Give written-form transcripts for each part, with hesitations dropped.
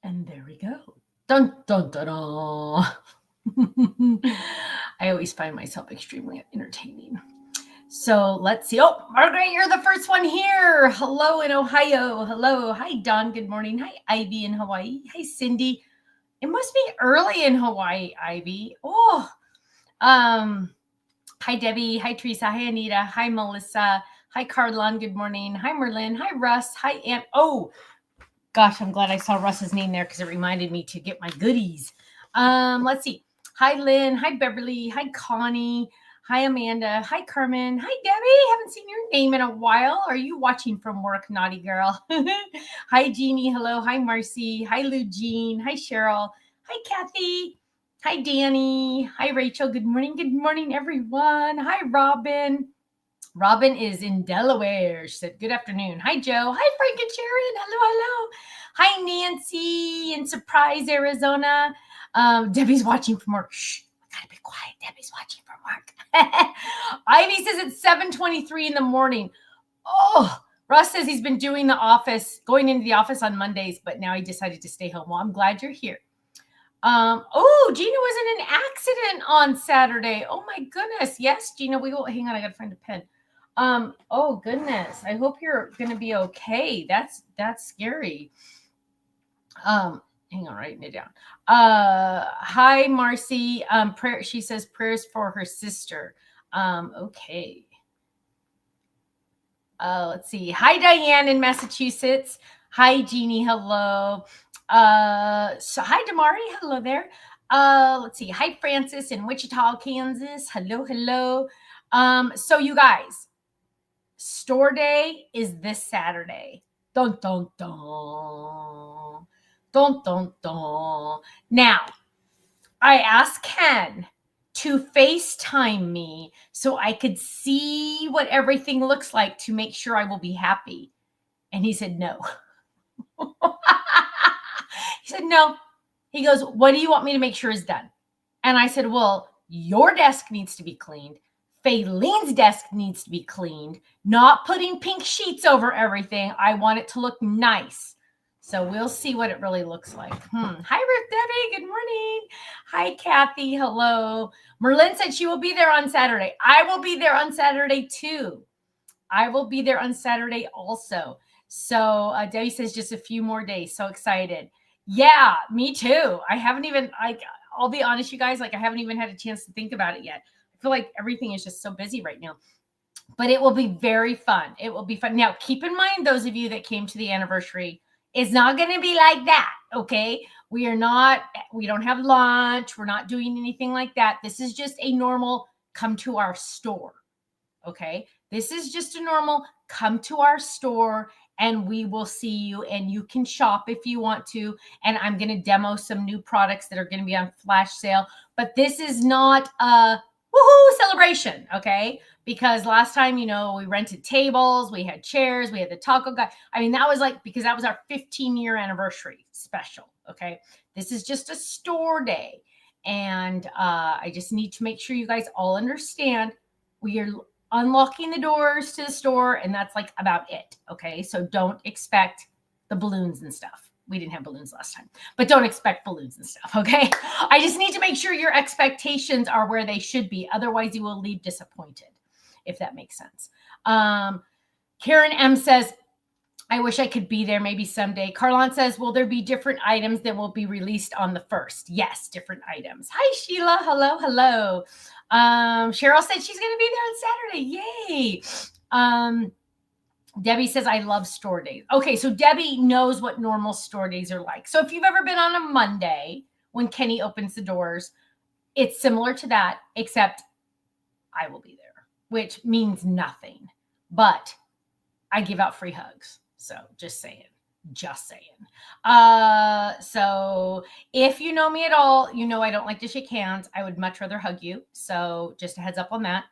And there we go. Dun, dun, dun, dun. I always find myself extremely entertaining. So let's see. Oh, Margaret, you're the first one here. Hello in Ohio. Hello. Hi, Don. Good morning. Hi, Ivy in Hawaii. Hi, Cindy. It must be early in Hawaii, Ivy. Oh, um, hi, Debbie. Hi, Teresa. Hi, Anita. Hi, Melissa. Hi, Carlon. Good morning. Hi, Merlin. Hi, Russ. Hi, Aunt. Oh, gosh, I'm glad I saw Russ's name there because it reminded me to get my goodies. Let's see. Hi, Lynn. Hi, Beverly. Hi, Connie. Hi, Amanda. Hi, Carmen. Hi, Debbie. Haven't seen your name in a while. Are you watching from work, naughty girl? Hi, Jeannie. Hello. Hi, Marcy. Hi, Lou Jean. Hi, Cheryl. Hi, Kathy. Hi, Danny. Hi, Rachel. Good morning, everyone. Hi, Robin. Robin is in Delaware. She said, good afternoon. Hi, Joe. Hi, Frank and Sharon. Hello. Hi, Nancy in Surprise, Arizona. Debbie's watching from work. Shh, I gotta be quiet. Debbie's watching from work. Ivy says it's 7:23 in the morning. Oh, Russ says he's been doing the office, going into the office on Mondays, but now he decided to stay home. Well, I'm glad you're here. Oh, Gina was in an accident on Saturday. Oh my goodness. Yes, Gina, we will hang on. I gotta find a pen. Oh goodness. I hope you're gonna be okay. That's scary. Hang on, writing it down. Hi, Marcy. Prayer, she says prayers for her sister. Okay. Let's see. Hi, Diane in Massachusetts. Hi, Jeannie. Hello. So hi, Damari. Hello there. Let's see. Hi, Francis in Wichita, Kansas. Hello. So you guys, store day is this Saturday. Dun dun dun. Dun dun dun. Now, I asked Ken to FaceTime me so I could see what everything looks like to make sure I will be happy. And he said, no. He said, no. He goes, what do you want me to make sure is done? And I said, well, your desk needs to be cleaned. Fayleen's desk needs to be cleaned. Not putting pink sheets over everything. I want it to look nice. So we'll see what it really looks like. Hi, Ruth Debbie. Good morning. Hi, Kathy. Hello. Merlin said she will be there on Saturday. I will be there on Saturday too. I will be there on Saturday also. So Debbie says just a few more days. So excited. Yeah, me too. I haven't even, I'll be honest, you guys, I haven't even had a chance to think about it yet. I feel like everything is just so busy right now. But it will be very fun. It will be fun. Now, keep in mind, those of you that came to the anniversary, it's not going to be like that, okay? We don't have lunch. We're not doing anything like that. This is just a normal come to our store, okay? This is just a normal come to our store and we will see you and you can shop if you want to. And I'm going to demo some new products that are going to be on flash sale. But this is not a woohoo celebration, okay? Because last time, we rented tables, we had chairs, we had the taco guy. I mean, that was because that was our 15-year anniversary special, okay? This is just a store day. And I just need to make sure you guys all understand we are unlocking the doors to the store, and that's about it. Okay, so don't expect the balloons and stuff. We didn't have balloons last time, but don't expect balloons and stuff. Okay, I just need to make sure your expectations are where they should be. Otherwise, you will leave disappointed, if that makes sense. Karen M says, I wish I could be there maybe someday. Carlon says, will there be different items that will be released on the 1st? Yes, different items. Hi, Sheila. Hello. Cheryl said she's going to be there on Saturday. Yay. Debbie says, I love store days. Okay, so Debbie knows what normal store days are like. So if you've ever been on a Monday when Kenny opens the doors, it's similar to that, except I will be there, which means nothing. But I give out free hugs. So just saying. So if you know me at all, you know I don't like to shake hands. I would much rather hug you. So just a heads up on that.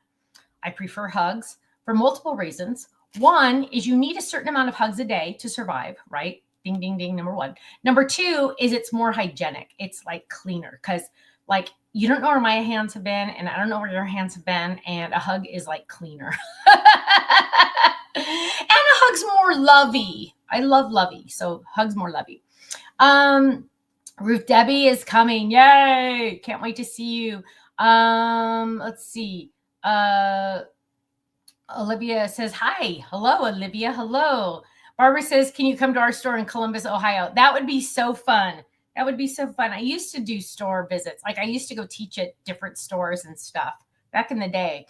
I prefer hugs for multiple reasons. One is you need a certain amount of hugs a day to survive, right? Ding, ding, ding, number one. Number two is it's more hygienic. It's cleaner because you don't know where my hands have been and I don't know where your hands have been. And a hug is cleaner. And a hug's more lovey. I love lovey. So hugs more lovey. Ruth Debbie is coming. Yay. Can't wait to see you. Let's see. Olivia says, hi. Hello, Olivia. Hello. Barbara says, can you come to our store in Columbus, Ohio? That would be so fun. That would be so fun. I used to do store visits. Like I used to go teach at different stores and stuff back in the day.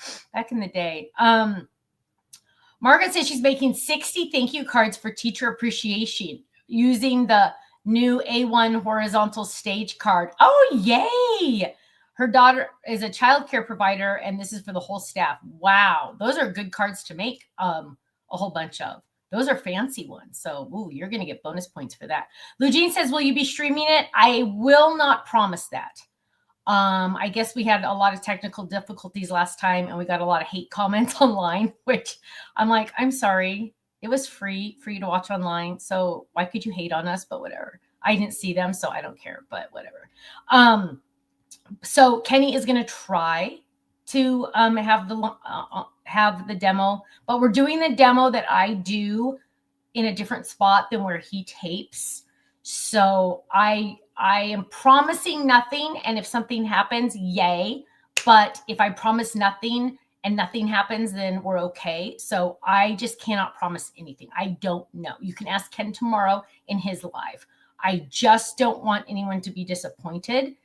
Margaret says she's making 60 thank you cards for teacher appreciation using the new A1 horizontal stage card. Oh, yay. Her daughter is a childcare provider, and this is for the whole staff. Wow. Those are good cards to make a whole bunch of. Those are fancy ones. So, ooh, you're going to get bonus points for that. Lugene says, will you be streaming it? I will not promise that. I guess we had a lot of technical difficulties last time, and we got a lot of hate comments online, which I'm like, I'm sorry. It was free for you to watch online. So why could you hate on us? But whatever. I didn't see them, so I don't care, but whatever. So Kenny is going to try to have the demo, but we're doing the demo that I do in a different spot than where he tapes. So I am promising nothing, and if something happens, yay. But if I promise nothing and nothing happens, then we're okay. So I just cannot promise anything. I don't know. You can ask Ken tomorrow in his live. I just don't want anyone to be disappointed.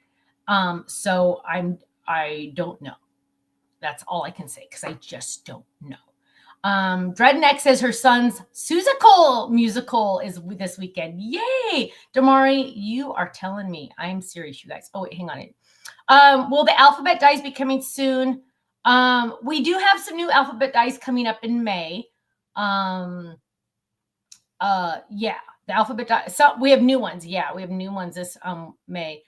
So I don't know. That's all I can say because I just don't know. Dreadneck says her son's Seussical musical is this weekend. Yay! Damari, you are telling me. I'm serious, you guys. Oh, wait, hang on. Will the alphabet dice be coming soon? We do have some new alphabet dice coming up in May. Yeah, the alphabet dice. So we have new ones. Yeah, we have new ones this May.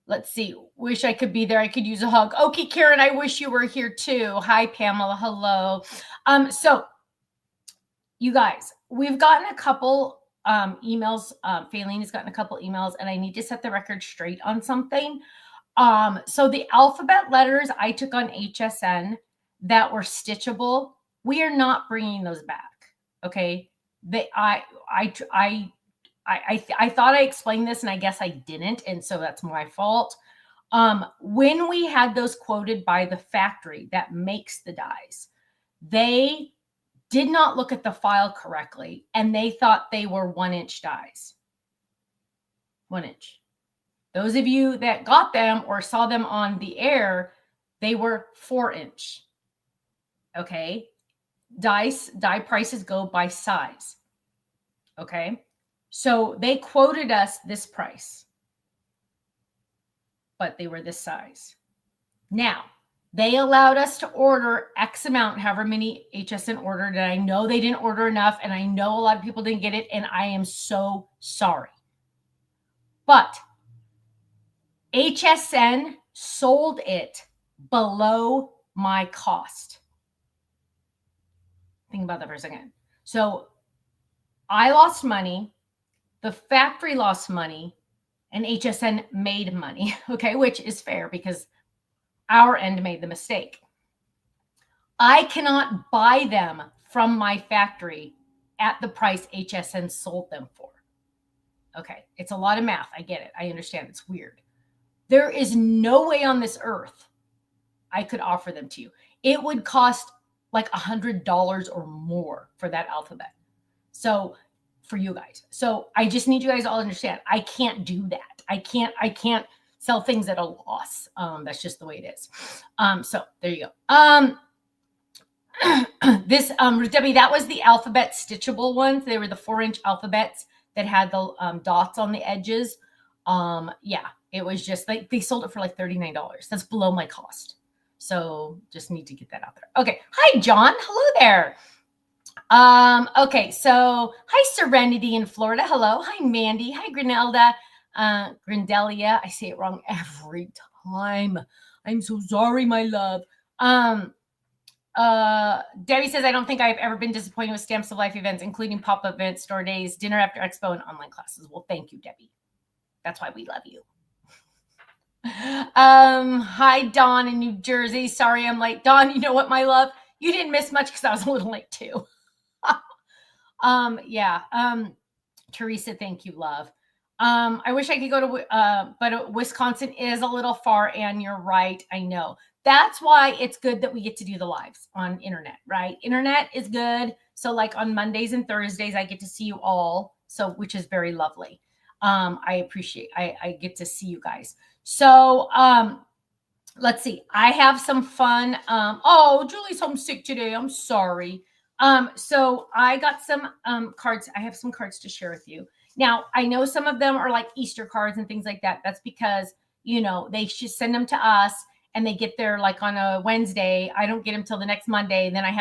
Let's see. Wish I could be there. I could use a hug. Okay, Karen, I wish you were here too. Hi, Pamela. Hello. So you guys, we've gotten a couple emails. Faylene has gotten a couple emails, and I need to set the record straight on something. So the alphabet letters I took on HSN that were stitchable, we are not bringing those back. Okay. I thought I explained this, and I guess I didn't, and so that's my fault. When we had those quoted by the factory that makes the dies, they did not look at the file correctly, and they thought they were 1-inch dies. 1 inch. Those of you that got them or saw them on the air, they were 4-inch. Okay. Die prices go by size. Okay. So they quoted us this price, but they were this size. Now, they allowed us to order X amount, however many HSN ordered, and I know they didn't order enough, and I know a lot of people didn't get it, and I am so sorry. But HSN sold it below my cost. Think about that for a second. So I lost money. The factory lost money, and HSN made money, okay, which is fair because our end made the mistake. I cannot buy them from my factory at the price HSN sold them for. Okay, it's a lot of math. I get it. I understand. It's weird. There is no way on this earth I could offer them to you. It would cost like $100 or more for that alphabet. So for you guys. So I just need you guys all to understand. I can't do that. I can't sell things at a loss. That's just the way it is. So there you go. This Debbie, that was the alphabet stitchable ones. They were the 4-inch alphabets that had the dots on the edges. Yeah, it was just like they sold it for like $39. That's below my cost. So just need to get that out there. Okay. Hi, John. Hello there. Okay, so hi, Serenity in Florida. Hello. Hi, Mandy. Hi, Grinelda. Grindelia. I say it wrong every time. I'm so sorry, my love. Debbie says, I don't think I've ever been disappointed with Stamps of Life events, including pop-up events, store days, dinner after expo, and online classes. Well, thank you, Debbie. That's why we love you. Hi, Dawn in New Jersey. Sorry I'm late. Dawn, you know what, my love? You didn't miss much because I was a little late too. Yeah. Teresa, thank you, love. I wish I could go to, but Wisconsin is a little far, and you're right. I know. That's why it's good that we get to do the lives on internet, right? Internet is good. So like on Mondays and Thursdays, I get to see you all. So, which is very lovely. I appreciate, I get to see you guys. So, let's see. I have some fun. Oh, Julie's homesick today. I'm sorry. So I got some cards. I have some cards to share with you. Now, I know some of them are like Easter cards and things like that. That's because, you know, they should send them to us and they get there like on a Wednesday. I don't get them till the next Monday. And then I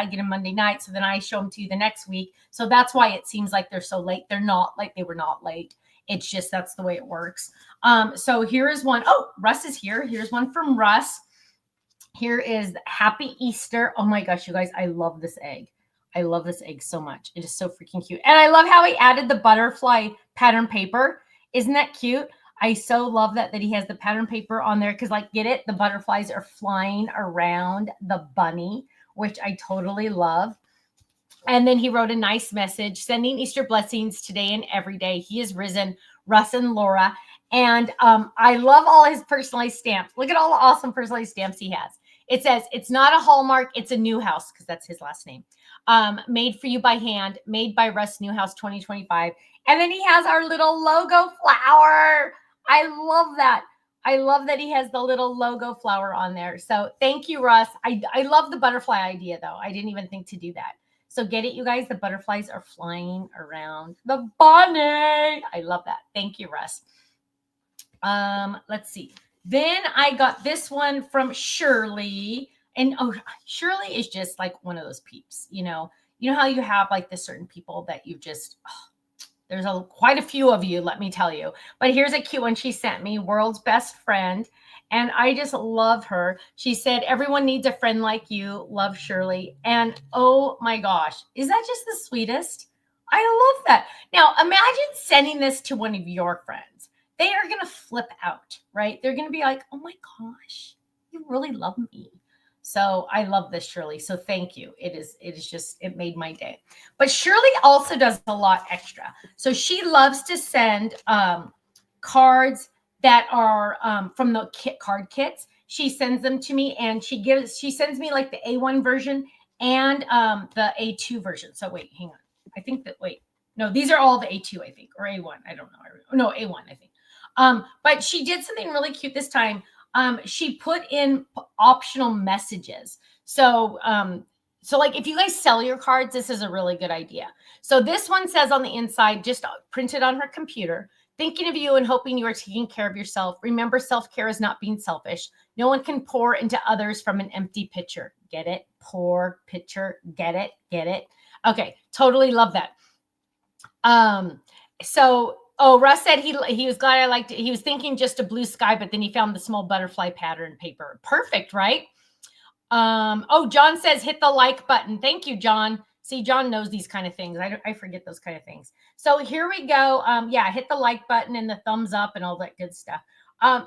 get them Monday night. So then I show them to you the next week. So that's why it seems like they're so late. They're not like they were not late. It's just, that's the way it works. So here is one. Oh, Russ is here. Here's one from Russ. Here is Happy Easter. Oh my gosh, you guys, I love this egg. I love this egg so much. It is so freaking cute. And I love how he added the butterfly pattern paper. Isn't that cute? I so love that he has the pattern paper on there because, like, get it? The butterflies are flying around the bunny, which I totally love. And then he wrote a nice message, sending Easter blessings today and every day. He is risen, Russ and Laura. And I love all his personalized stamps. Look at all the awesome personalized stamps he has. It says, it's not a Hallmark, it's a Newhouse, because that's his last name. Made for you by hand, made by Russ Newhouse 2025. And then he has our little logo flower. I love that. I love that he has the little logo flower on there. So thank you, Russ. I love the butterfly idea, though. I didn't even think to do that. So get it, you guys? The butterflies are flying around the bunny. I love that. Thank you, Russ. Let's see. Then I got this one from Shirley. And oh, Shirley is just like one of those peeps, you know how you have like the certain people that you just, there's quite a few of you, let me tell you. But here's a cute one she sent me, world's best friend. And I just love her. She said, everyone needs a friend like you. Love, Shirley. And oh my gosh, is that just the sweetest? I love that. Now, imagine sending this to one of your friends. They are going to flip out, right? They're going to be like, oh my gosh, you really love me. So I love this, Shirley. So thank you. It is just, it made my day. But Shirley also does a lot extra. So she loves to send cards that are from the card kits. She sends them to me, and she sends me like the A1 version and the A2 version. So wait, hang on. No, these are all the A2, I think, or A1. I don't know. No, A1, I think. But she did something really cute this time. She put in optional messages. So like if you guys sell your cards, this is a really good idea. So this one says on the inside, just printed on her computer, thinking of you and hoping you are taking care of yourself. Remember, self-care is not being selfish. No one can pour into others from an empty pitcher. Get it? Pour, pitcher, get it? Get it? Okay, totally love that. Oh, Russ said he was glad I liked it. He was thinking just a blue sky, but then he found the small butterfly pattern paper. Perfect, right? Oh, John says hit the like button. Thank you, John. See, John knows these kind of things. I forget those kind of things. So here we go. Yeah, hit the like button and the thumbs up and all that good stuff.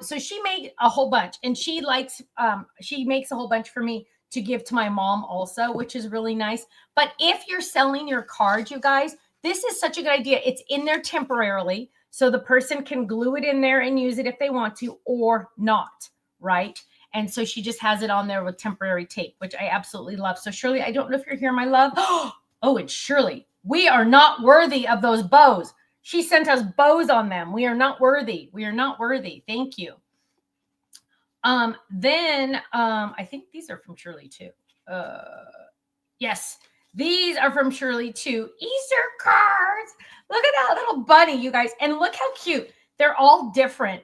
So she made a whole bunch, and she makes a whole bunch for me to give to my mom also, which is really nice. But if you're selling your cards, you guys, this is such a good idea. It's in there temporarily, so the person can glue it in there and use it if they want to or not, right? And so she just has it on there with temporary tape, which I absolutely love. So Shirley, I don't know if you're here, my love. Oh, it's Shirley. We are not worthy of those bows. She sent us bows on them. We are not worthy. We are not worthy. Thank you. Then I think these are from Shirley too. Yes. These are from Shirley too. Easter cards. Look at that little bunny, you guys. And look how cute. They're all different.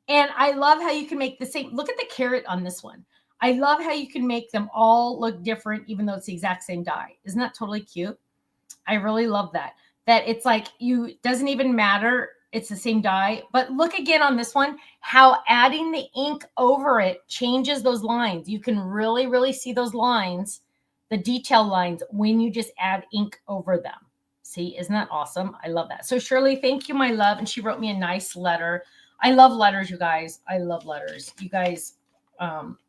And I love how you can make the same. Look at the carrot on this one. I love how you can make them all look different, even though it's the exact same die. Isn't that totally cute? I really love that. That it's like doesn't even matter. It's the same die. But look again on this one, how adding the ink over it changes those lines. You can really, really see those lines, the detail lines, when you just add ink over them. See, isn't that awesome? I love that. So Shirley, thank you, my love. And she wrote me a nice letter. I love letters, you guys. I love letters. You guys,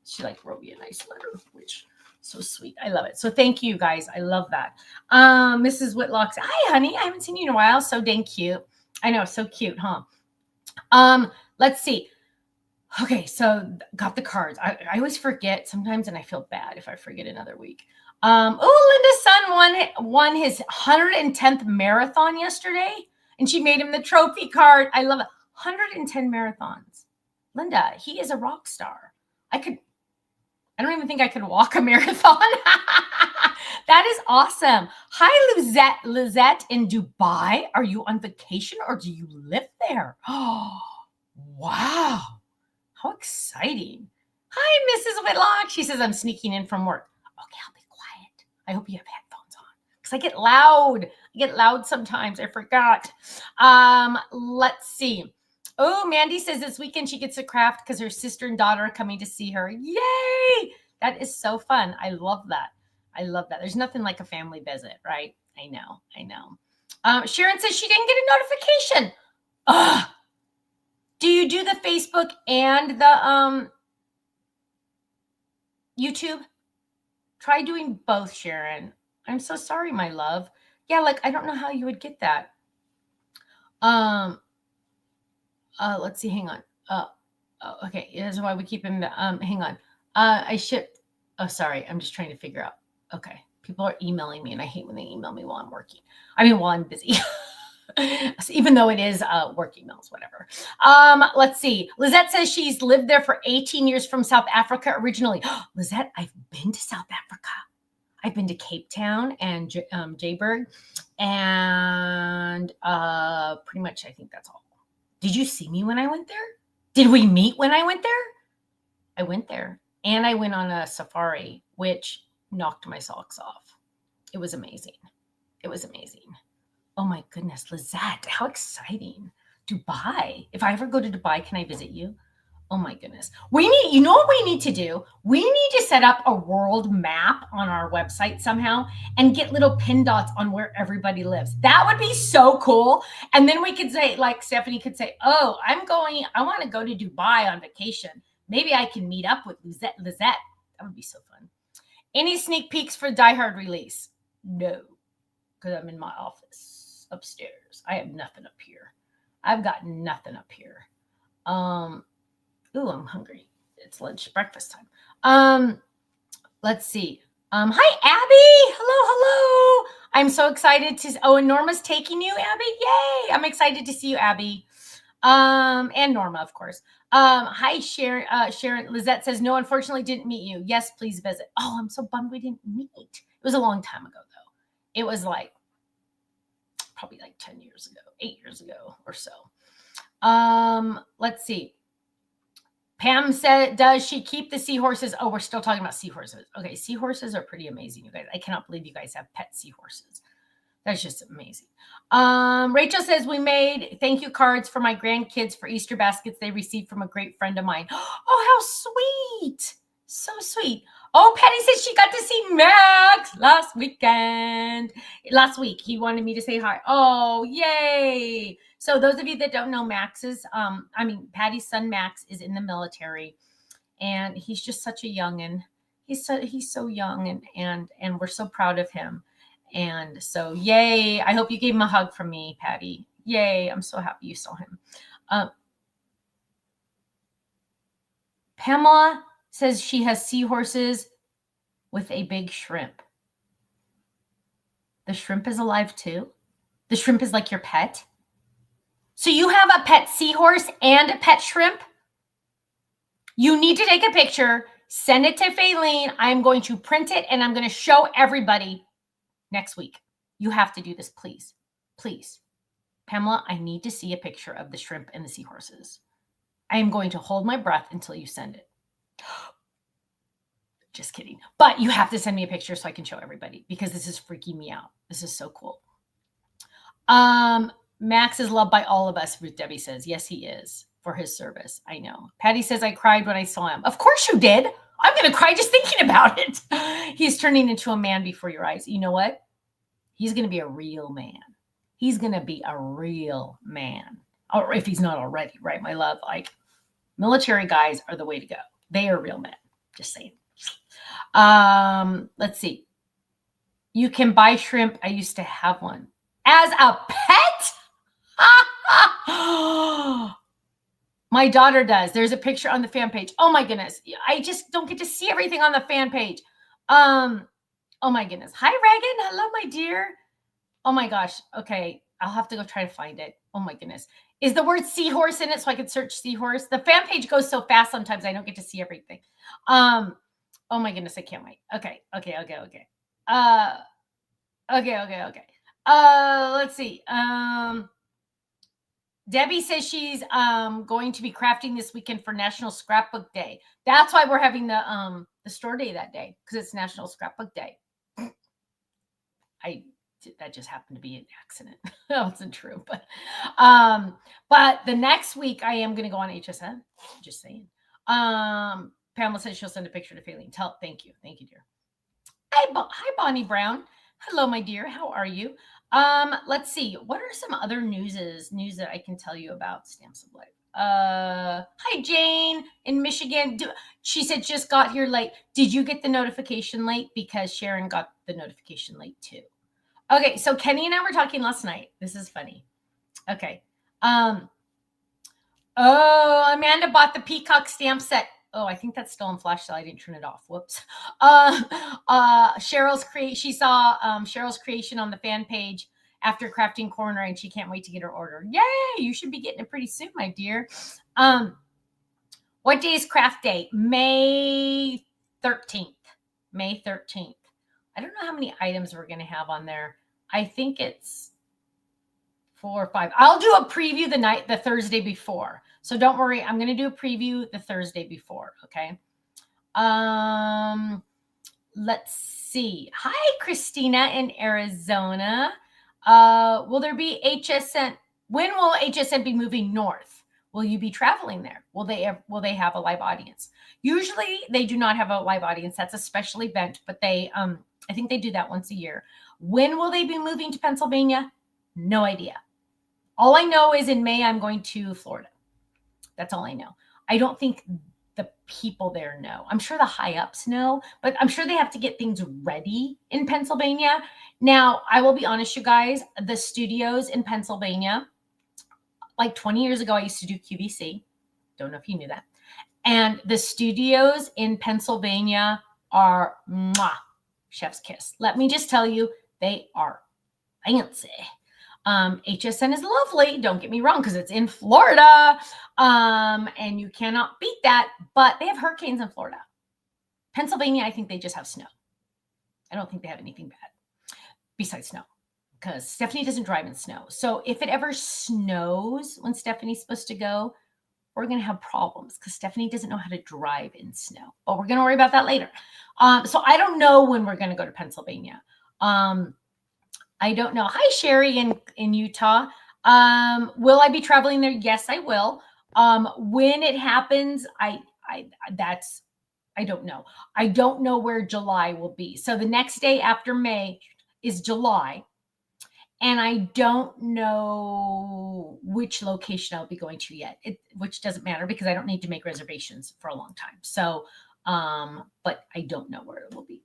she wrote me a nice letter, which So sweet. I love it. So thank you guys. I love that. Mrs. Whitlock said, hi, honey. I haven't seen you in a while. So dang cute. I know. So cute, huh? Let's see. Okay, so got the cards. I always forget sometimes, and I feel bad if I forget another week. Linda's son won his 110th marathon yesterday, and she made him the trophy card. I love it. 110 marathons. Linda, he is a rock star. I don't even think I could walk a marathon. That is awesome. Hi, Lizette in Dubai. Are you on vacation or do you live there? Oh, wow. How exciting. Hi, Mrs. Whitlock. She says, I'm sneaking in from work. Okay, I'll be quiet. I hope you have headphones on because I get loud. I get loud sometimes. I forgot. Let's see. Oh, Mandy says this weekend she gets a craft because her sister and daughter are coming to see her. Yay! That is so fun. I love that. I love that. There's nothing like a family visit, right? I know. Sharon says she didn't get a notification. Ugh. Do you do the Facebook and the YouTube? Try doing both, Sharon. I'm so sorry, my love. Yeah, like I don't know how you would get that. Let's see. Hang on. Okay. Here's why we keep him. Hang on. I shipped. Oh, sorry. I'm just trying to figure out. Okay. People are emailing me, and I hate when they email me while I'm working. I mean, while I'm busy. Even though it is work emails, whatever. Let's see. Lizette says she's lived there for 18 years from South Africa originally. Lizette, I've been to South Africa. I've been to Cape Town and Joburg, and pretty much I think that's all. Did you see me when I went there? Did we meet when I went there? I went there, and I went on a safari, which knocked my socks off. It was amazing. Oh my goodness, Lizette, how exciting. Dubai. If I ever go to Dubai, can I visit you? Oh my goodness. You know what we need to do? We need to set up a world map on our website somehow and get little pin dots on where everybody lives. That would be so cool. And then we could say, like Stephanie could say, oh, I want to go to Dubai on vacation. Maybe I can meet up with Lizette. That would be so fun. Any sneak peeks for Die Hard release? No, because I'm in my office upstairs. I have nothing up here. I've got nothing up here. Ooh, I'm hungry. It's breakfast time. Let's see. Hi, Abby. Hello. I'm so excited and Norma's taking you, Abby. Yay. I'm excited to see you, Abby. And Norma, of course. Hi, Sharon. Lizette says, no, unfortunately didn't meet you. Yes, please visit. Oh, I'm so bummed we didn't meet. It was a long time ago, though. It was probably 10 years ago, 8 years ago or so. Let's see. Pam said, does she keep the seahorses? Oh, we're still talking about seahorses. Okay, seahorses are pretty amazing, you guys. I cannot believe you guys have pet seahorses. That's just amazing. Rachel says, we made thank you cards for my grandkids for Easter baskets they received from a great friend of mine. Oh, how sweet. So sweet. Oh, Patty says she got to see Max last week. He wanted me to say hi. Oh, yay. So those of you that don't know, Patty's son Max is in the military, and he's just such a youngin'. He's so young, and we're so proud of him. And so, yay. I hope you gave him a hug from me, Patty. Yay. I'm so happy you saw him. Pamela says she has seahorses with a big shrimp. The shrimp is alive too? The shrimp is like your pet? So you have a pet seahorse and a pet shrimp? You need to take a picture, send it to Faylene. I'm going to print it, and I'm going to show everybody next week. You have to do this, please. Please. Pamela, I need to see a picture of the shrimp and the seahorses. I am going to hold my breath until you send it. Just kidding. But you have to send me a picture so I can show everybody, because this is freaking me out. This is so cool. Max is loved by all of us, Ruth Debbie says. Yes, he is, for his service. I know. Patty says, I cried when I saw him. Of course you did. I'm going to cry just thinking about it. He's turning into a man before your eyes. You know what? He's going to be a real man. He's going to be a real man. Or if he's not already, right, my love? Military guys are the way to go. They are real men. Just saying. Let's see. You can buy shrimp. I used to have one as a pet. My daughter does. There's a picture on the fan page. Oh my goodness. I just don't get to see everything on the fan page. Oh my goodness. Hi, Reagan. Hello, my dear. Oh my gosh. Okay. I'll have to go try to find it. Oh my goodness. Is the word seahorse in it so I could search seahorse? The fan page goes so fast sometimes I don't get to see everything. Oh my goodness. I can't wait. Okay. Okay. Let's see. Debbie says she's going to be crafting this weekend for National Scrapbook Day. That's why we're having the store day that day, because it's National Scrapbook Day. That just happened to be an accident. That wasn't true, but the next week I am going to go on HSN. Just saying. Pamela says she'll send a picture to Faylene. Thank you, dear. Hi, Bonnie Brown. Hello, my dear. How are you? Let's see. What are some other news that I can tell you about Stamps of Life? Hi, Jane in Michigan. She said just got here late. Did you get the notification late? Because Sharon got the notification late too. Okay, so Kenny and I were talking last night. This is funny. Okay. Oh, Amanda bought the Peacock stamp set. Oh, I think that's still on flash, so I didn't turn it off. Whoops. She saw Cheryl's creation on the fan page after Crafting Corner, and she can't wait to get her order. Yay! You should be getting it pretty soon, my dear. What day is craft day? May 13th. May 13th. I don't know how many items we're going to have on there. I think it's 4 or 5. I'll do a preview the Thursday before. So don't worry. I'm going to do a preview the Thursday before. Okay. Let's see. Hi, Christina in Arizona. Will there be HSN? When will HSN be moving north? Will you be traveling there? Will they have a live audience? Usually they do not have a live audience. That's a special event, but I think they do that once a year. When will they be moving to Pennsylvania? No idea. All I know is in May, I'm going to Florida. That's all I know. I don't think the people there know. I'm sure the high ups know, but I'm sure they have to get things ready in Pennsylvania. Now, I will be honest, you guys, the studios in Pennsylvania, like 20 years ago, I used to do QVC. Don't know if you knew that. And the studios in Pennsylvania are chef's kiss. Let me just tell you, they are fancy. HSN is lovely. Don't get me wrong, because it's in Florida, and you cannot beat that. But they have hurricanes in Florida. Pennsylvania, I think they just have snow. I don't think they have anything bad besides snow, because Stephanie doesn't drive in snow. So if it ever snows when Stephanie's supposed to go, we're going to have problems because Stephanie doesn't know how to drive in snow. But we're going to worry about that later. So I don't know when we're going to go to Pennsylvania. I don't know. Hi, Sherry in Utah. Will I be traveling there? Yes, I will. When it happens, I don't know. I don't know where July will be. So the next day after May is July. And I don't know which location I'll be going to yet, which doesn't matter because I don't need to make reservations for a long time. So, but I don't know where it will be.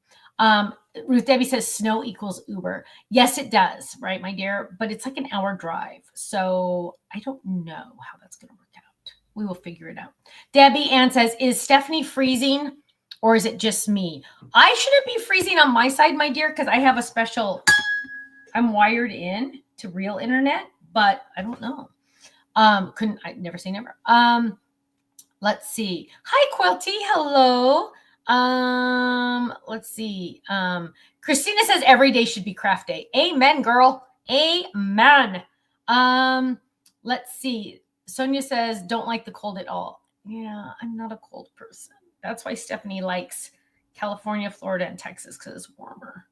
Ruth Debbie says snow equals Uber. Yes, it does. Right, my dear, but it's like an hour drive. So I don't know how that's going to work out. We will figure it out. Debbie Ann says, is Stephanie freezing or is it just me? I shouldn't be freezing on my side, my dear, because I have a special, I'm wired in to real internet, but I don't know. I never say never. Let's see. Hi, Quilty. Hello. Let's see. Christina says every day should be craft day. Amen, girl. Amen. Let's see. Sonia says, don't like the cold at all. Yeah, I'm not a cold person. That's why Stephanie likes California, Florida, and Texas, because it's warmer.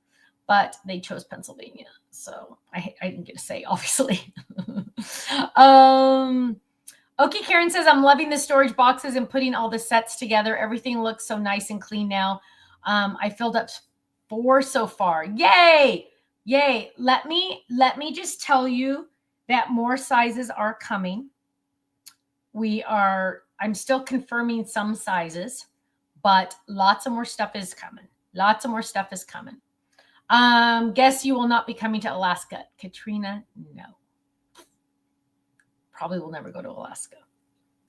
But they chose Pennsylvania. So I didn't get to say, obviously. Okay, Karen says, I'm loving the storage boxes and putting all the sets together. Everything looks so nice and clean now. I filled up 4 so far. Yay! Yay. Let me just tell you that more sizes are coming. I'm still confirming some sizes, but lots of more stuff is coming. Lots of more stuff is coming. Guess you will not be coming to Alaska. Katrina, no. Probably will never go to Alaska.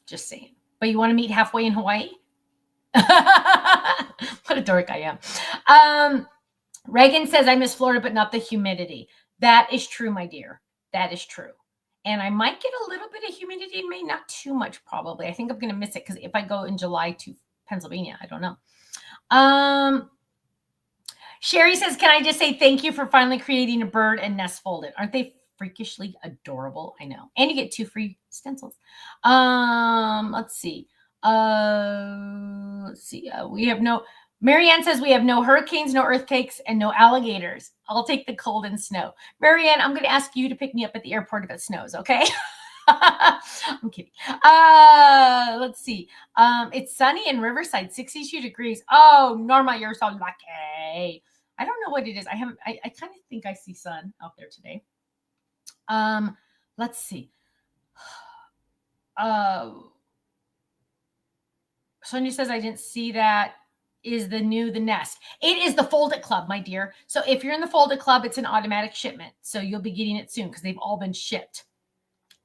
Just saying. But you want to meet halfway in Hawaii? What a dork I am. Reagan says, I miss Florida, but not the humidity. That is true, my dear. That is true. And I might get a little bit of humidity in May, not too much probably. I think I'm going to miss it because if I go in July to Pennsylvania, I don't know. Sherry says, can I just say thank you for finally creating a bird and nest folded? Aren't they freakishly adorable? I know. And you get 2 free stencils. Let's see. We have no... Marianne says we have no hurricanes, no earthquakes, and no alligators. I'll take the cold and snow. Marianne, I'm going to ask you to pick me up at the airport if it snows, okay? I'm kidding. Let's see. It's sunny in Riverside, 62 degrees. Oh, Norma, you're so lucky. I don't know what it is. I kind of think I see sun out there today. Let's see. Sonia says I didn't see that. Is the Nest. It is the Fold It Club, my dear. So if you're in the Fold It Club, it's an automatic shipment. So you'll be getting it soon because they've all been shipped.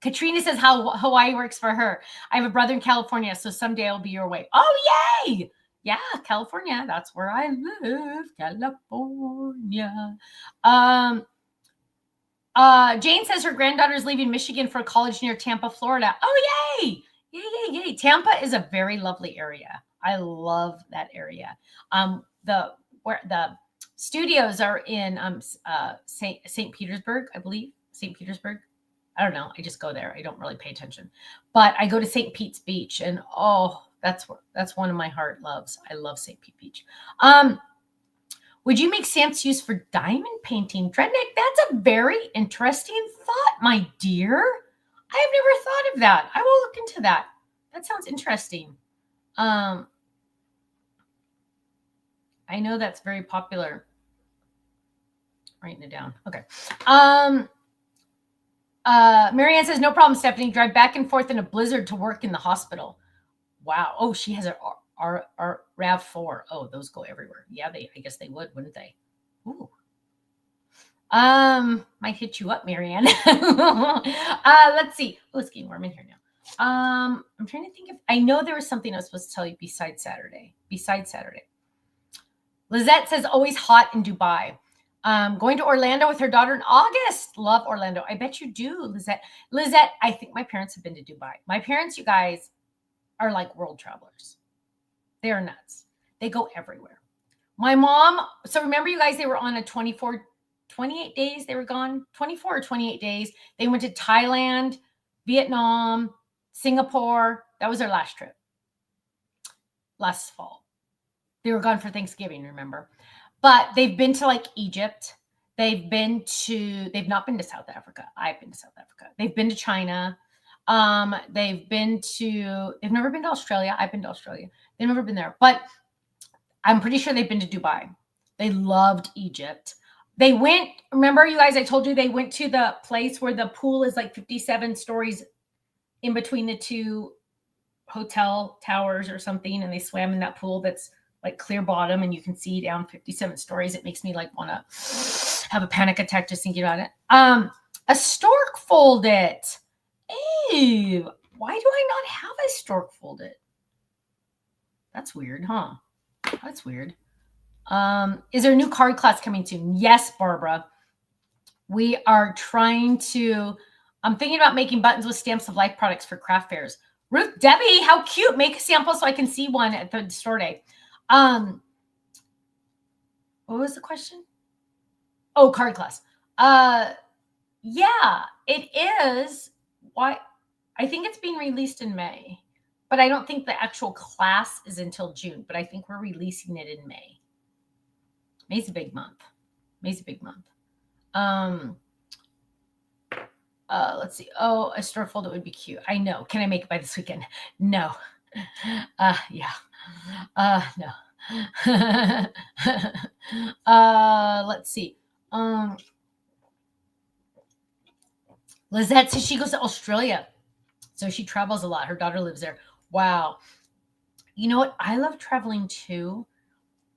Katrina says how Hawaii works for her. I have a brother in California, so someday I'll be your way. Oh, yay! Yeah, California. That's where I live. California. Jane says her granddaughter is leaving Michigan for college near Tampa, Florida. Oh, yay! Yay, yay, yay. Tampa is a very lovely area. I love that area. Where the studios are in St. Petersburg, I believe. St. Petersburg. I don't know. I just go there. I don't really pay attention. But I go to St. Pete's Beach, and that's one of my heart loves. I love St. Pete Beach. Would you make stamps used for diamond painting? Drednick, that's a very interesting thought, my dear. I have never thought of that. I will look into that. That sounds interesting. I know that's very popular. Writing it down. Okay. Marianne says, no problem, Stephanie. Drive back and forth in a blizzard to work in the hospital. Wow. Oh, she has a RAV4. Oh, those go everywhere. Yeah, I guess they would, wouldn't they? Ooh. Might hit you up, Marianne. Let's see. Oh, it's getting warm in here now. I'm trying to think I know there was something I was supposed to tell you besides Saturday. Lizette says always hot in Dubai. Going to Orlando with her daughter in August. Love Orlando. I bet you do, Lizette. Lizette, I think my parents have been to Dubai. My parents, you guys, are like world travelers. They're nuts. They go everywhere. My mom, so remember you guys, they were on a 28 days they were gone, 24 or 28 days. They went to Thailand, Vietnam, Singapore. That was their last trip. Last fall. They were gone for Thanksgiving, remember? But they've been to like Egypt. They've not been to South Africa. I've been to South Africa. They've been to China. They've never been to Australia. I've been to Australia. They've never been there. But I'm pretty sure they've been to Dubai. They loved Egypt. They went, remember you guys, I told you they went to the place where the pool is like 57 stories in between the two hotel towers or something. And they swam in that pool that's like clear bottom and you can see down 57 stories. It makes me like want to have a panic attack just thinking about it. A stork folded. Ew. Why do I not have a stork folded? That's weird, huh? That's weird. Is there a new card class coming soon? Yes, Barbara. We are trying to, I'm thinking about making buttons with stamps of life products for craft fairs. Ruth Debbie, how cute. Make a sample so I can see one at the store day. What was the question? Oh, card class. Yeah, it is. Why? I think it's being released in May, but I don't think the actual class is until June, but I think we're releasing it in May. May's a big month. Let's see. Oh, a store folder would be cute. I know. Can I make it by this weekend? No. Yeah. No. Let's see. Lizette says she goes to Australia. So she travels a lot. Her daughter lives there. Wow. You know what? I love traveling too,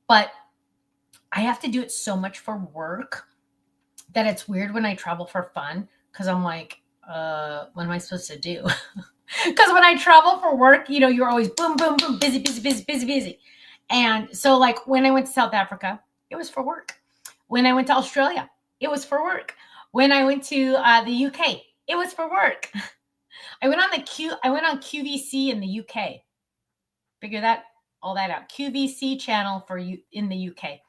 but I have to do it so much for work that it's weird when I travel for fun because I'm like, what am I supposed to do? Because when I travel for work, you're always boom, boom, boom, busy, busy, busy, busy, busy. And so, like, when I went to South Africa, it was for work. When I went to Australia, it was for work. When I went to the UK, it was for work. I went on QVC in the UK. Figure all that out. QVC channel for you in the UK.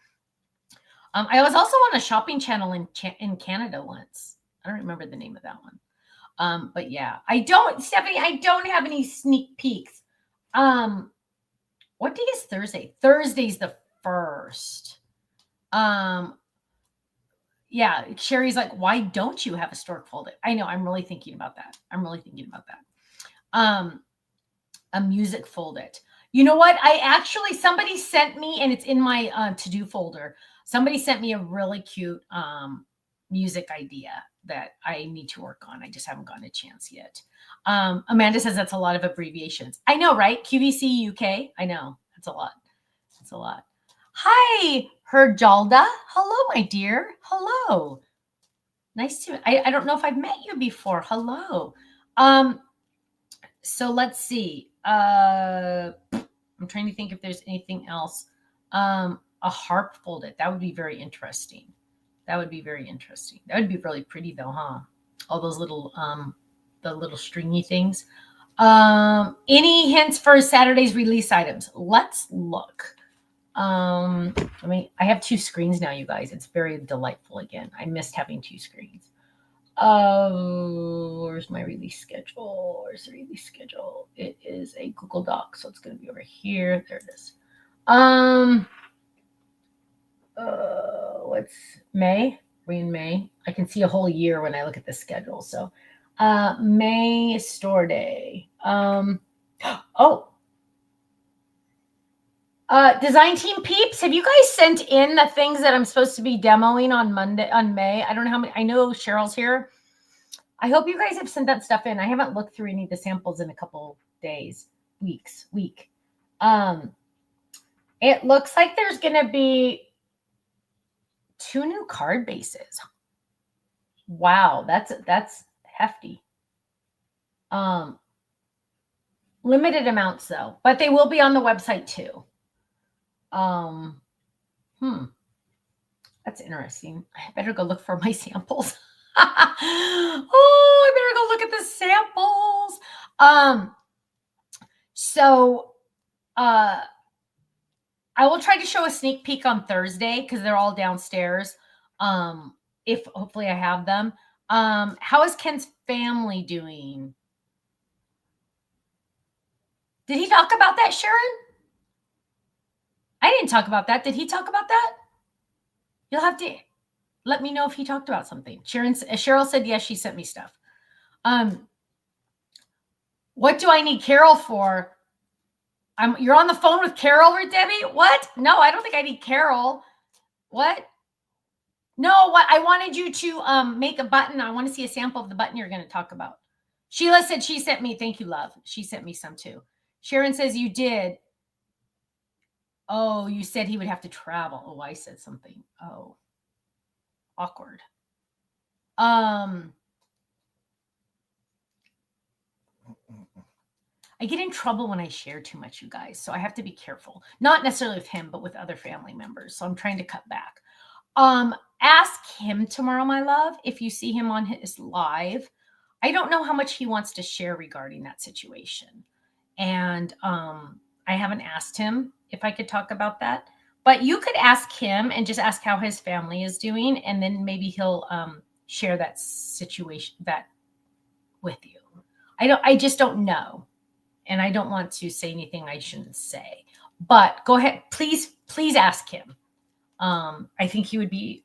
I was also on a shopping channel in Canada once. I don't remember the name of that one. But yeah, Stephanie, I don't have any sneak peeks. What day is Thursday? Thursday's the 1st. Yeah, Sherry's like, why don't you have a stork folded? I know, I'm really thinking about that. A music folded. You know what? Somebody sent me, and it's in my to-do folder. Somebody sent me a really cute music idea that I need to work on. I just haven't gotten a chance yet. Amanda says that's a lot of abbreviations. I know, right? QVC UK. I know. That's a lot. That's a lot. Hi, Herjalda. Hello, my dear. Hello. Nice to. I don't know if I've met you before. Hello. So let's see. I'm trying to think if there's anything else. A harp folded. That would be very interesting. That would be really pretty though, huh? All those little the little stringy things. Any hints for Saturday's release items? Let's look. I have 2 screens now, you guys. It's very delightful again. I missed having 2 screens. Where's my release schedule? Where's the release schedule? It is a Google Doc, so it's going to be over here. There it is. What's May? We're in May. I can see a whole year when I look at the schedule. So, May store day. Design team peeps, have you guys sent in the things that I'm supposed to be demoing on May? I don't know how many. I know Cheryl's here. I hope you guys have sent that stuff in. I haven't looked through any of the samples in a couple days, week. It looks like there's going to be 2 new card bases. Wow, that's hefty. Limited amounts though, but they will be on the website too. That's interesting. I better go look for my samples. I better go look at the samples. So I will try to show a sneak peek on Thursday because they're all downstairs. If hopefully I have them. How is Ken's family doing? Did he talk about that, Sharon? I didn't talk about that. Did he talk about that? You'll have to let me know if he talked about something. Cheryl said yes, she sent me stuff. What do I need Carol for? You're on the phone with Carol, or Debbie? What? No, I don't think I need Carol. What? No, what? I wanted you to make a button. I want to see a sample of the button you're going to talk about. Sheila said she sent me. Thank you, love. She sent me some too. Sharon says you did. Oh, you said he would have to travel. Oh, I said something. Oh, awkward. I get in trouble when I share too much, you guys. So I have to be careful. Not necessarily with him, but with other family members. So I'm trying to cut back. Ask him tomorrow, my love, if you see him on his live. I don't know how much he wants to share regarding that situation. And I haven't asked him if I could talk about that. But you could ask him and just ask how his family is doing. And then maybe he'll share that situation with you. I just don't know. And I don't want to say anything I shouldn't say. But go ahead. Please ask him. I think he would be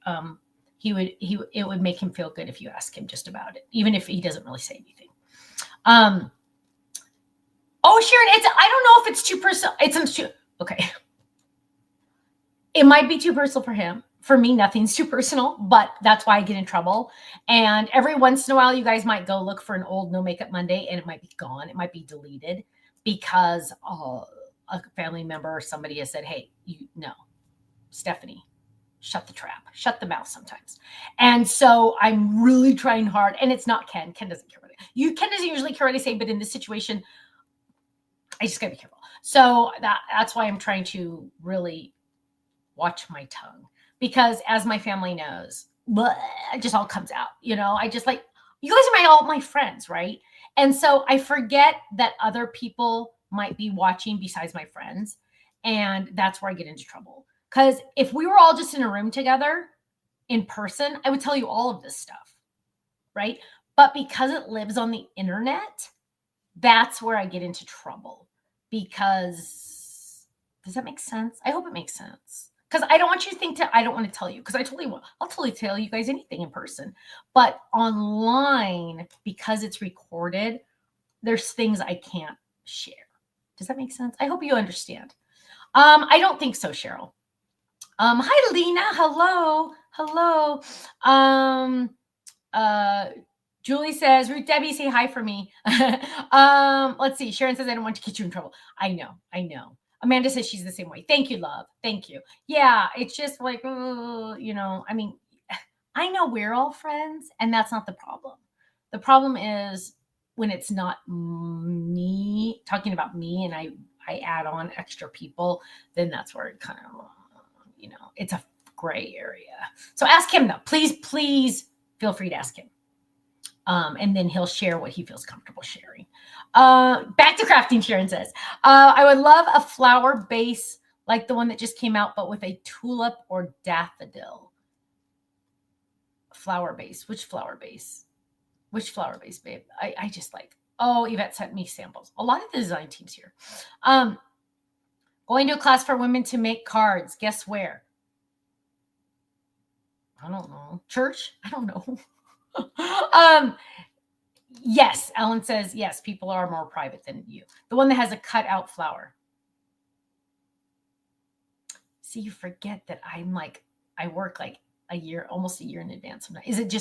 it would make him feel good if you ask him just about it, even if he doesn't really say anything. Oh, Sharon, I don't know if it's too personal. Okay. It might be too personal for him. For me, nothing's too personal, but that's why I get in trouble. And every once in a while, you guys might go look for an old No Makeup Monday, and it might be gone. It might be deleted because a family member or somebody has said, hey, Stephanie, shut the trap, shut the mouth sometimes. And so I'm really trying hard. And it's not Ken. Ken doesn't care what Ken doesn't usually care what I say, but in this situation, I just gotta be careful. So that's why I'm trying to really watch my tongue, because as my family knows, it just all comes out. I just like, you guys are all my friends, right? And so I forget that other people might be watching besides my friends. And that's where I get into trouble. Because if we were all just in a room together in person, I would tell you all of this stuff, right? But because it lives on the internet, that's where I get into trouble. Because, does that make sense? I hope it makes sense. Because I don't want you to think I don't want to tell you, because I'll totally tell you guys anything in person. But online, because it's recorded, there's things I can't share. Does that make sense? I hope you understand. I don't think so, Cheryl. Hi, Lena. Hello. Julie says, Ruth Debbie, say hi for me. Let's see. Sharon says, I don't want to get you in trouble. I know. Amanda says she's the same way. Thank you, love. Thank you. Yeah, it's just like, I mean, I know we're all friends, and that's not the problem. The problem is when it's not me talking about me, and I add on extra people, then that's where it kind of, it's a gray area. So ask him though. Please feel free to ask him. And then he'll share what he feels comfortable sharing. Back to crafting, Sharon says. I would love a flower base like the one that just came out, but with a tulip or daffodil. Flower base. Which flower base? Which flower base, babe? I just like, Yvette sent me samples. A lot of the design teams here. Going to a class for women to make cards. Guess where? I don't know. Church? I don't know. Yes, Ellen says, yes, people are more private than you. The one that has a cut out flower. See, you forget that I work like almost a year in advance. Is it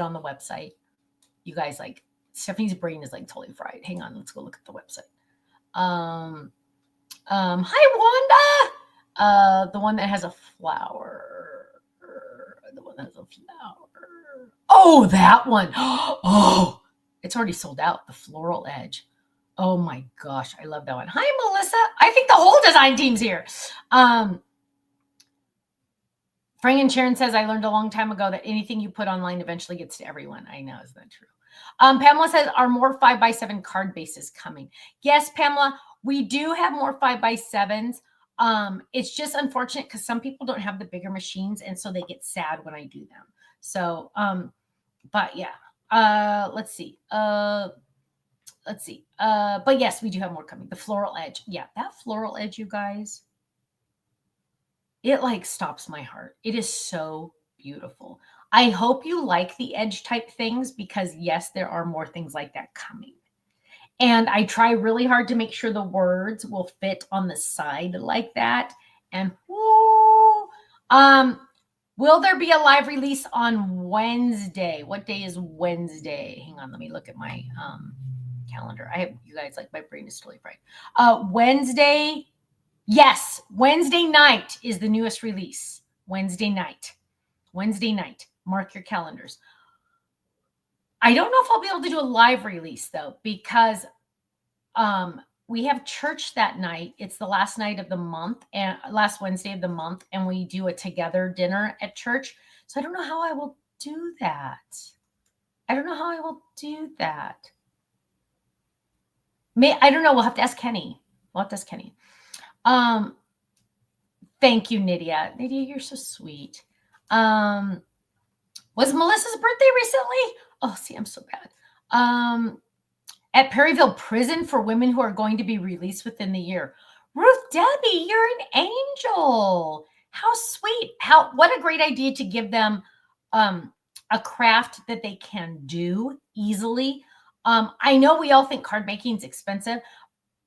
on the website? You guys, like, Stephanie's brain is like totally fried. Hang on, let's go look at the website. Hi, Wanda. The one that has a flower. The one that has a flower. Oh, that one. Oh, it's already sold out. The floral edge. Oh my gosh, I love that one. Hi, Melissa. I think the whole design team's here. Frank and Sharon says, I learned a long time ago that anything you put online eventually gets to everyone. I know, isn't that true? Pamela says, are more 5x7 card bases coming? Yes, Pamela, we do have more 5x7s. It's just unfortunate because some people don't have the bigger machines, and so they get sad when I do them. So, but yeah, let's see. But yes, we do have more coming. The floral edge. Yeah, that floral edge, you guys, it like stops my heart. It is so beautiful. I hope you like the edge type things, because yes, there are more things like that coming. And I try really hard to make sure the words will fit on the side like that. And whoo, will there be a live release on Wednesday? What day is Wednesday? Hang on, let me look at my calendar. I have, you guys, like, my brain is totally fried. Wednesday. Yes, Wednesday night is the newest release. Wednesday night. Mark your calendars. I don't know if I'll be able to do a live release though, because we have church that night. It's the last night of the month, and last Wednesday of the month, and we do a together dinner at church. So I don't know how I will do that. I don't know. We'll have to ask Kenny. Thank you, Nydia. Nydia, you're so sweet. Was Melissa's birthday recently? Oh, see, I'm so bad. At Perryville Prison for women who are going to be released within the year. Ruth Debbie, you're an angel. How sweet. What a great idea to give them a craft that they can do easily. I know we all think card making is expensive,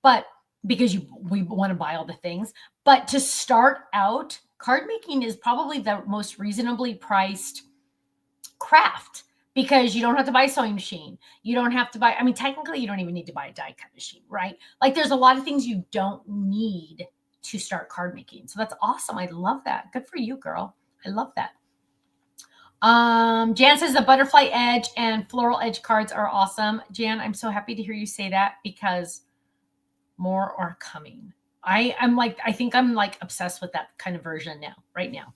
but because we want to buy all the things, but to start out, card making is probably the most reasonably priced craft, because you don't have to buy a sewing machine. You don't have to buy, technically you don't even need to buy a die cut machine, right? Like, there's a lot of things you don't need to start card making. So that's awesome. I love that. Good for you, girl. I love that. Jan says the butterfly edge and floral edge cards are awesome. Jan, I'm so happy to hear you say that because more are coming. I think I'm like obsessed with that kind of version now, right now.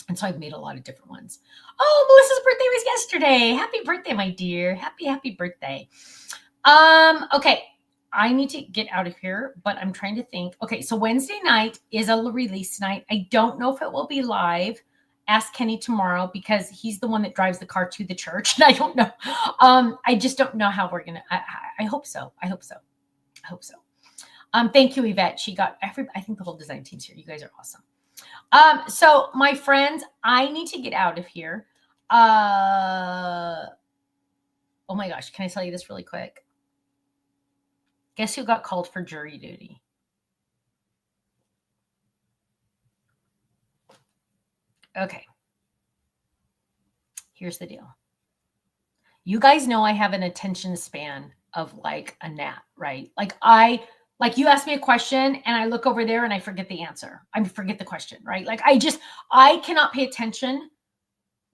And so I've made a lot of different ones. Oh, Melissa's birthday was yesterday. Happy birthday, my dear. Happy birthday. Okay. I need to get out of here, but I'm trying to think. Okay, so Wednesday night is a release night. I don't know if it will be live. Ask Kenny tomorrow because he's the one that drives the car to the church. And I don't know. I just don't know how we're gonna. I hope so. I hope so. Thank you, Yvette. She got I think the whole design team's here. You guys are awesome. So my friends, I need to get out of here. Oh my gosh, can I tell you this really quick? Guess who got called for jury duty? Okay. Here's the deal. You guys know I have an attention span of like a gnat, right? Like you ask me a question and I look over there and I forget the answer. I forget the question, right? Like I cannot pay attention.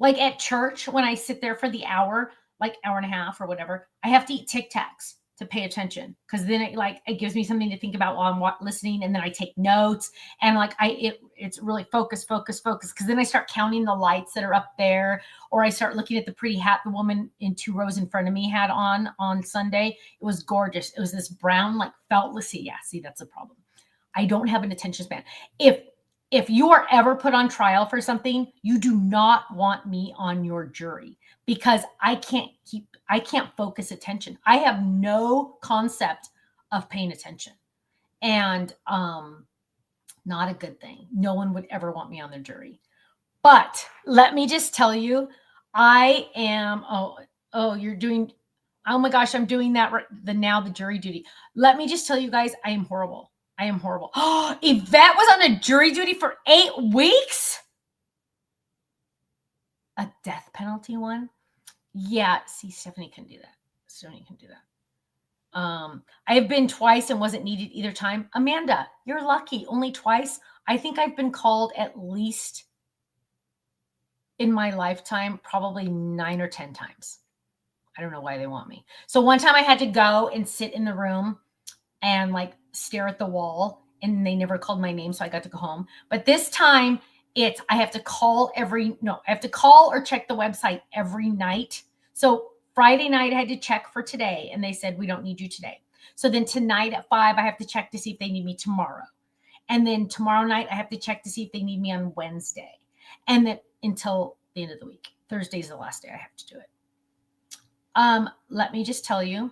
Like at church, when I sit there for the hour, like hour and a half or whatever, I have to eat Tic Tacs to pay attention because then it gives me something to think about while I'm listening, and then I take notes and it's really focus because then I start counting the lights that are up there, or I start looking at the pretty hat the woman in 2 rows in front of me had on Sunday. It was gorgeous. It was this brown like felt. Let's see, that's a problem. I don't have an attention span. If you are ever put on trial for something, you do not want me on your jury because I can't focus attention. I have no concept of paying attention, and not a good thing. No one would ever want me on their jury. But let me just tell you, I am. You're doing. Oh my gosh, I'm doing that. The jury duty. Let me just tell you guys, I am horrible. Oh, Yvette was on a jury duty for 8 weeks? A death penalty one? Yeah, see, Stephanie can do that. I have been twice and wasn't needed either time. Amanda, you're lucky. Only twice. I think I've been called at least in my lifetime, probably 9 or 10 times. I don't know why they want me. So one time I had to go and sit in the room and like stare at the wall, and they never called my name, so I got to go home. But this time I have to call or check the website every night. So Friday night I had to check for today, and they said we don't need you today. So then tonight at 5 I have to check to see if they need me tomorrow. And then tomorrow night I have to check to see if they need me on Wednesday. And then until the end of the week. Thursday's the last day I have to do it. Let me just tell you.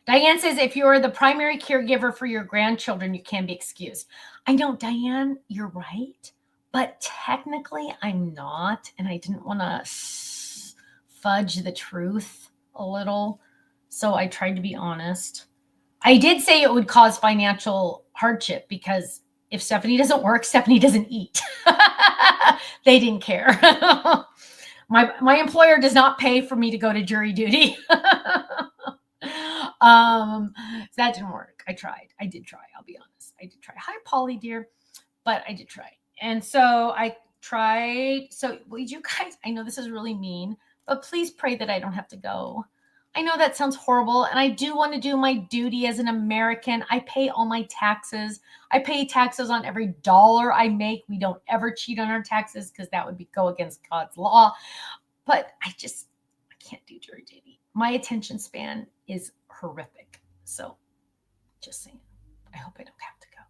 Diane says, if you're the primary caregiver for your grandchildren, you can be excused. I know, Diane, you're right. But technically, I'm not. And I didn't want to fudge the truth a little. So I tried to be honest. I did say it would cause financial hardship because if Stephanie doesn't work, Stephanie doesn't eat. They didn't care. My employer does not pay for me to go to jury duty. That didn't work. I tried. I did try. I'll be honest. I did try. Hi, Polly, dear. But I did try. And so I tried. So you guys, I know this is really mean, but please pray that I don't have to go. I know that sounds horrible. And I do want to do my duty as an American. I pay all my taxes. I pay taxes on every dollar I make. We don't ever cheat on our taxes because that would go against God's law. But I can't do jury duty. My attention span is horrific. So just saying, I hope I don't have to go.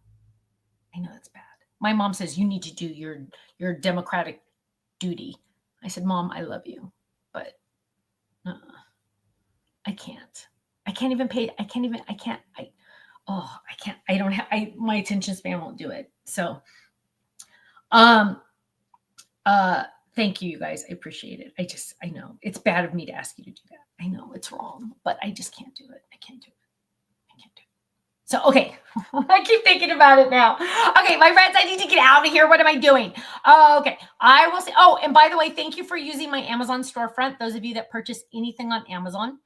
I know that's bad. My mom says, you need to do your democratic duty. I said, Mom, I love you, but I can't. My attention span won't do it. So, thank you, you guys. I appreciate it. I know it's bad of me to ask you to do that. I know it's wrong, but I just can't do it. I can't do it. So, okay. I keep thinking about it now. Okay, my friends, I need to get out of here. What am I doing? Okay. I will say, and by the way, thank you for using my Amazon storefront. Those of you that purchase anything on Amazon,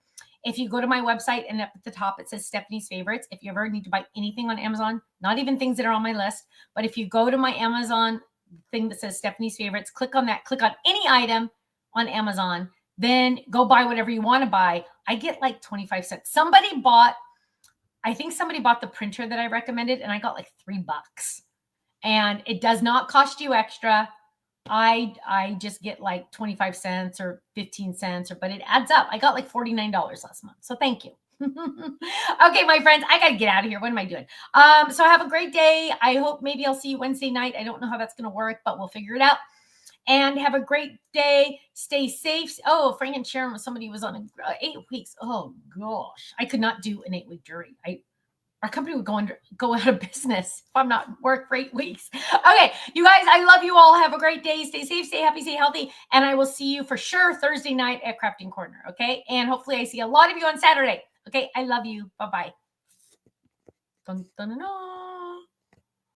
if you go to my website and up at the top, it says Stephanie's Favorites. If you ever need to buy anything on Amazon, not even things that are on my list, but if you go to my Amazon thing that says Stephanie's Favorites. Click on that. Click on any item on Amazon. Then go buy whatever you want to buy. I get like 25 cents. I think somebody bought the printer that I recommended, and I got like $3. And it does not cost you extra. I just get like 25 cents or 15 cents, but it adds up. I got like $49 last month. So thank you. Okay, my friends, I got to get out of here. What am I doing? So have a great day. I hope maybe I'll see you Wednesday night. I don't know how that's going to work, but we'll figure it out. And have a great day. Stay safe. Oh, Frank and Sharon, somebody was on 8 weeks. Oh gosh, I could not do an 8-week jury. Our company would go out of business if I'm not work for 8 weeks. Okay, you guys, I love you all. Have a great day. Stay safe, stay happy, stay healthy. And I will see you for sure Thursday night at Crafting Corner. Okay. And hopefully I see a lot of you on Saturday. Okay. I love you. Bye-bye. Dun, dun, dun, dun.